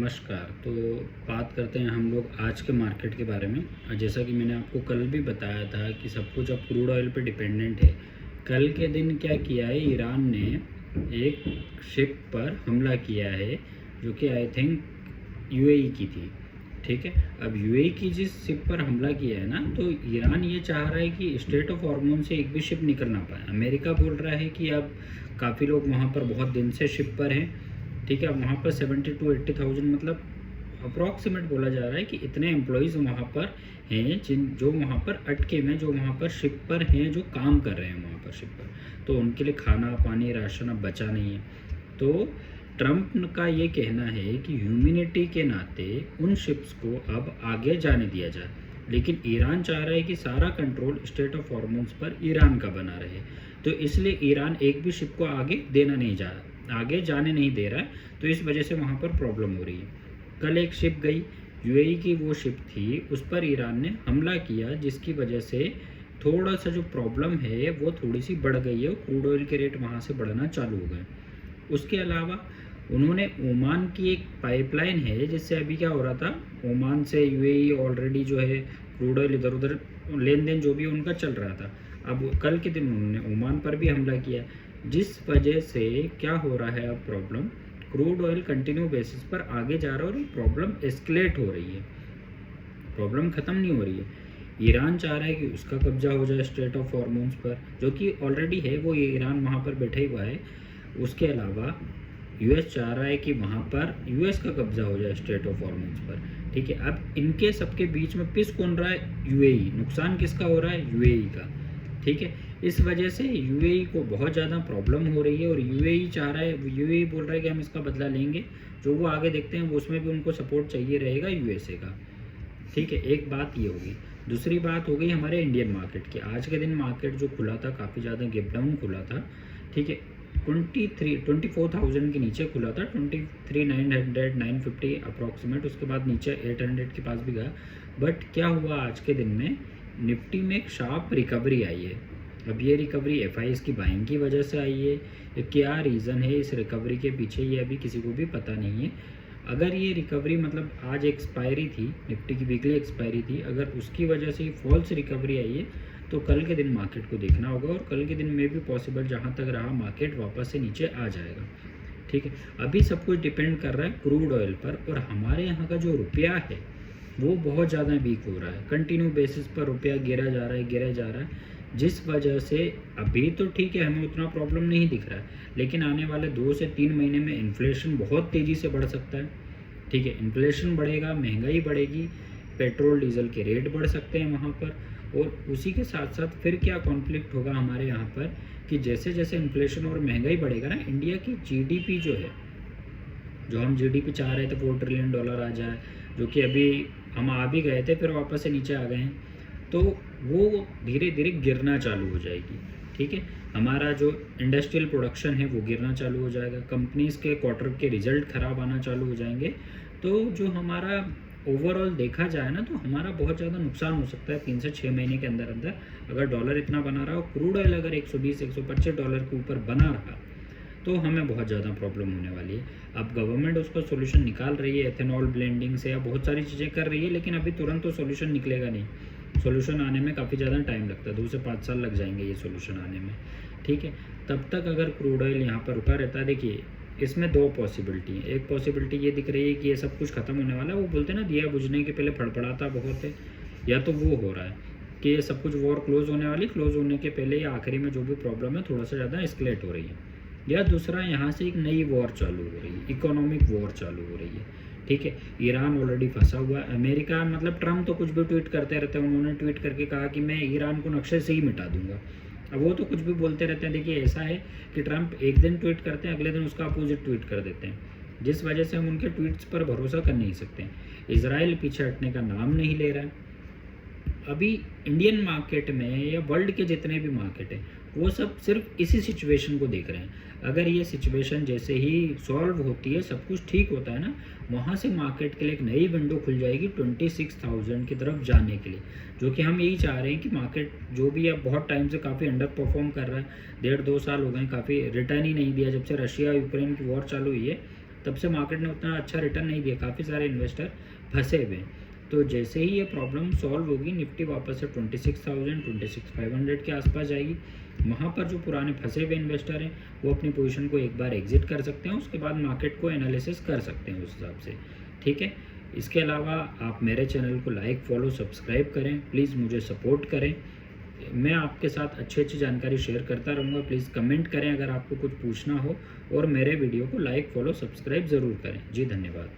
नमस्कार। तो बात करते हैं हम लोग आज के मार्केट के बारे में। जैसा कि मैंने आपको कल भी बताया था कि सब कुछ अब क्रूड ऑयल पे डिपेंडेंट है। कल के दिन क्या किया है, ईरान ने एक शिप पर हमला किया है जो कि आई थिंक यूएई की थी। ठीक है, अब यूएई की जिस शिप पर हमला किया है ना, तो ईरान ये चाह रहा है कि स्ट्रेट ऑफ हॉर्मोन से एक भी शिप निकल ना पाए। अमेरिका बोल रहा है कि अब काफ़ी लोग वहाँ पर बहुत दिन से शिप पर हैं। ठीक है, अब वहाँ पर 70 to 80,000 मतलब अप्रॉक्सीमेट बोला जा रहा है कि इतने एम्प्लॉयज़ वहाँ पर हैं जो वहाँ पर अटके में, जो वहाँ पर शिप पर हैं, जो काम कर रहे हैं वहाँ पर शिप पर। तो उनके लिए खाना पानी राशन अब बचा नहीं है। तो ट्रंप का ये कहना है कि ह्यूमैनिटी के नाते उन शिप्स को अब आगे जाने दिया जाए, लेकिन ईरान चाह रहा है कि सारा कंट्रोल स्टेट ऑफ हॉर्मोन्स पर ईरान का बना रहे। तो इसलिए ईरान एक भी शिप को आगे जाने नहीं दे रहा है। तो इस वजह से वहाँ पर प्रॉब्लम हो रही है। कल एक शिप गई, यूएई की वो शिप थी, उस पर ईरान ने हमला किया, जिसकी वजह से थोड़ा सा जो प्रॉब्लम है वो थोड़ी सी बढ़ गई है और क्रूड ऑयल के रेट वहाँ से बढ़ना चालू हो गए। उसके अलावा उन्होंने ओमान की एक पाइपलाइन है, जिससे अभी क्या हो रहा था, ओमान से यूएई ऑलरेडी जो है क्रूड ऑयल इधर उधर लेन देन जो भी उनका चल रहा था। अब कल के दिन उन्होंने ओमान पर भी हमला किया, जिस वजह से क्या हो रहा है, अब problem crude oil continue basis पर आगे जा रहा है और प्रॉब्लम एस्केलेट हो रही है, प्रॉब्लम ख़त्म नहीं हो रही है। ईरान चाह रहा है कि उसका कब्जा हो जाए स्ट्रेट ऑफ हॉर्मोन्स पर, जो कि ऑलरेडी है, वो ईरान वहाँ पर बैठा हुआ है। उसके अलावा यूएस चाह रहा है कि वहाँ पर यूएस का कब्जा हो जाए स्ट्रेट ऑफ हॉर्मोन्स पर। ठीक है, अब इनके सबके बीच में पिस कौन रहा है? यूएई। नुकसान किसका हो रहा है? यूएई का। ठीक है, इस वजह से यूएई को बहुत ज़्यादा प्रॉब्लम हो रही है और यूएई चाह रहा है, यूएई बोल रहा है कि हम इसका बदला लेंगे। जो वो आगे देखते हैं वो उसमें भी उनको सपोर्ट चाहिए रहेगा यूएसए का। ठीक है, एक बात ये होगी। दूसरी बात हो गई हमारे इंडियन मार्केट की। आज के दिन मार्केट जो खुला था काफ़ी ज़्यादा गैप डाउन खुला था। ठीक है, 24,000 के नीचे खुला था, 23,900 950 अप्रॉक्सीमेट। उसके बाद नीचे 800 के पास भी गया। बट क्या हुआ, आज के दिन में निफ्टी में एक शार्प रिकवरी आई है। अब ये रिकवरी एफआईएस की बाइंग की वजह से आई है। क्या रीज़न है इस रिकवरी के पीछे, ये अभी किसी को भी पता नहीं है। अगर ये रिकवरी मतलब आज एक्सपायरी थी, निफ्टी की वीकली एक्सपायरी थी, अगर उसकी वजह से फॉल्स रिकवरी आई है तो कल के दिन मार्केट को देखना होगा और कल के दिन में भी पॉसिबल जहाँ तक रहा मार्केट वापस से नीचे आ जाएगा। ठीक है, अभी सब कुछ डिपेंड कर रहा है क्रूड ऑयल पर, और हमारे यहाँ का जो रुपया है वो बहुत ज़्यादा वीक हो रहा है। कंटिन्यू बेसिस पर रुपया गिरा जा रहा है, जिस वजह से अभी तो ठीक है, हमें उतना प्रॉब्लम नहीं दिख रहा है, लेकिन आने वाले 2 से 3 महीने में इन्फ्लेशन बहुत तेज़ी से बढ़ सकता है। ठीक है, इन्फ्लेशन बढ़ेगा, महंगाई बढ़ेगी, पेट्रोल डीजल के रेट बढ़ सकते हैं वहाँ पर। और उसी के साथ साथ फिर क्या कॉन्फ्लिक्ट होगा हमारे यहाँ पर कि जैसे जैसे इन्फ्लेशन और महंगाई बढ़ेगा ना, इंडिया की जीडीपी जो है, जो हम जीडीपी चाह रहे थे $4 ट्रिलियन आ जाए, जो कि अभी हम आ भी गए थे, फिर वापस से नीचे आ गए हैं, तो वो धीरे धीरे गिरना चालू हो जाएगी। ठीक है, हमारा जो इंडस्ट्रियल प्रोडक्शन है वो गिरना चालू हो जाएगा, कंपनीज़ के क्वार्टर के रिजल्ट ख़राब आना चालू हो जाएंगे। तो जो हमारा ओवरऑल देखा जाए ना, तो हमारा बहुत ज़्यादा नुकसान हो सकता है 3 से 6 महीने के अंदर अंदर। अगर डॉलर इतना बना रहा हो, क्रूड ऑयल अगर $120-125 के ऊपर बना रहा, तो हमें बहुत ज़्यादा प्रॉब्लम होने वाली है। अब गवर्नमेंट उसका सोल्यूशन निकाल रही है, एथेनॉल ब्लेंडिंग से या बहुत सारी चीज़ें कर रही है, लेकिन अभी तुरंत तो सोल्यूशन निकलेगा नहीं। सोल्यूशन आने में काफ़ी ज़्यादा टाइम लगता है, 2 से 5 साल लग जाएंगे ये सोल्यूशन आने में। ठीक है, तब तक अगर क्रूड ऑयल यहाँ पर रुका रहता है, देखिए इसमें 2 पॉसिबिलिटी है। एक पॉसिबिलिटी ये दिख रही है कि ये सब कुछ ख़त्म होने वाला है, वो बोलते हैं ना, दिया बुझने के पहले फड़फड़ाता बहुत है, या तो वो हो रहा है कि ये सब कुछ वॉर क्लोज होने वाली, क्लोज होने के पहले या आखिरी में जो भी प्रॉब्लम है थोड़ा सा ज़्यादा एस्केलेट हो रही है, या दूसरा यहाँ से एक नई वॉर चालू हो रही है, इकोनॉमिक वॉर चालू हो रही है। ठीक है, ईरान ऑलरेडी फंसा हुआ है। अमेरिका मतलब ट्रम्प तो कुछ भी ट्वीट करते रहते हैं, उन्होंने ट्वीट करके कहा कि मैं ईरान को नक्शे से ही मिटा दूंगा। अब वो तो कुछ भी बोलते रहते हैं। देखिए ऐसा है कि ट्रम्प एक दिन ट्वीट करते हैं, अगले दिन उसका अपोजिट ट्वीट कर देते हैं, जिस वजह से हम उनके ट्वीट्स पर भरोसा कर नहीं सकते। इजराइल पीछे हटने का नाम नहीं ले रहा है। अभी इंडियन मार्केट में या वर्ल्ड के जितने भी मार्केट हैं वो सब सिर्फ इसी सिचुएशन को देख रहे हैं। अगर ये सिचुएशन जैसे ही सॉल्व होती है, सब कुछ ठीक होता है ना, वहाँ से मार्केट के लिए एक नई विंडो खुल जाएगी 26,000 की तरफ जाने के लिए, जो कि हम यही चाह रहे हैं कि मार्केट जो भी अब बहुत टाइम से काफ़ी अंडर परफॉर्म कर रहा है, 1.5-2 साल हो गए, काफ़ी रिटर्न ही नहीं दिया जब से रशिया यूक्रेन की वॉर चालू हुई है। तब से मार्केट ने उतना अच्छा रिटर्न नहीं दिया, काफ़ी सारे इन्वेस्टर फंसे हुए हैं। तो जैसे ही ये प्रॉब्लम सॉल्व होगी, निफ्टी वापस से 26,000 26,500 के आसपास जाएगी। वहाँ पर जो पुराने फंसे हुए इन्वेस्टर हैं वो अपनी पोजीशन को एक बार एग्जिट कर सकते हैं, उसके बाद मार्केट को एनालिसिस कर सकते हैं उस हिसाब से, ठीक है। इसके अलावा आप मेरे चैनल को लाइक, फॉलो, सब्सक्राइब करें, प्लीज़ मुझे सपोर्ट करें। मैं आपके साथ अच्छी अच्छी जानकारी शेयर करता रहूँगा। प्लीज़ कमेंट करें अगर आपको कुछ पूछना हो, और मेरे वीडियो को लाइक, फॉलो, सब्सक्राइब ज़रूर करें। जी धन्यवाद।